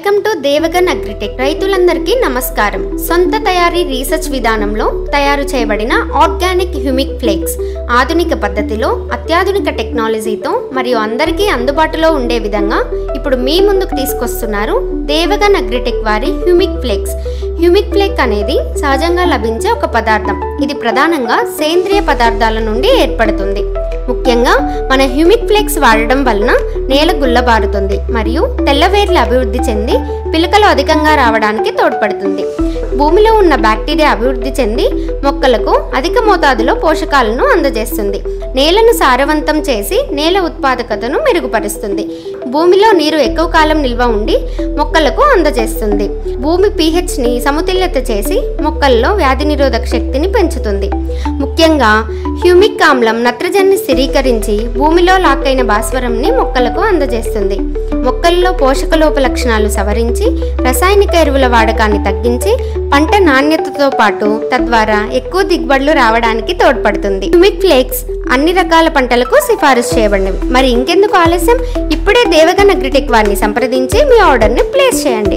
Welcome to Devgan agritech. రైతులందరికీ నమస్కారం. సొంత తయారీ రీసెర్చ్ విధానంలో తయారు చేయబడిన ఆర్గానిక్ హ్యూమిక్ ఫ్లేక్స్ ఆధునిక పద్ధతిలో అత్యాధునిక టెక్నాలజీతో మరియు అందరికీ అందుబాటులో ఉండే విధంగా ఇప్పుడు మీ ముందుకు తీసుకొస్తున్నారు దేవగన్ అగ్రిటెక్ వారి హ్యూమిక్ ఫ్లేక్స్. హ్యూమిక్ ఫ్లేక్ అనేది సహజంగా లభించే ఒక పదార్థం. ఇది ప్రధానంగా సేంద్రియ పదార్థాల నుండి ఏర్పడుతుంది. ముఖ్యంగా మన హ్యూమిక్ ఫ్లేక్స్ వాడడం వలన నేల గుల్లబారుతుంది మరియు తెల్లవేర్లు అభివృద్ధి చెంది పిలకలు అధికంగా రావడానికి తోడ్పడుతుంది. భూమిలో ఉన్న బ్యాక్టీరియా అభివృద్ధి చెంది మొక్కలకు అధిక మోతాదులో పోషకాలను అందజేస్తుంది. నేలను సారవంతం చేసి నేల ఉత్పాదకతను మెరుగుపరుస్తుంది. భూమిలో నీరు ఎక్కువ కాలం నిల్వ ఉండి మొక్కలకు అందజేస్తుంది. భూమి pHని సమతుల్యత చేసి మొక్కల్లో వ్యాధి నిరోధక శక్తిని పెంచుతుంది. ముఖ్యంగా హ్యూమిక్ ఆమ్లం నత్రజనిని స్థిరీకరించి భూమిలో లాక్కైన భాస్వరంని మొక్కలకు అందజేస్తుంది. మొక్కల్లో పోషక లోప లక్షణాలు సవరించి రసాయనిక ఎరువుల వాడకాన్ని తగ్గించి పంట నాణ్యతతో పాటు తద్వారా ఎక్కువ దిగుబడులు రావడానికి తోడ్పడుతుంది. హ్యూమిక్ ఫ్లేక్స్ అన్ని రకాల పంటలకు సిఫారసు చేయబడినవి. మరి ఇంకెందుకు ఆలస్యం, ఇప్పుడే దేవగన్ అగ్రిటెక్ వారిని సంప్రదించి మీ ఆర్డర్ని ప్లేస్ చేయండి.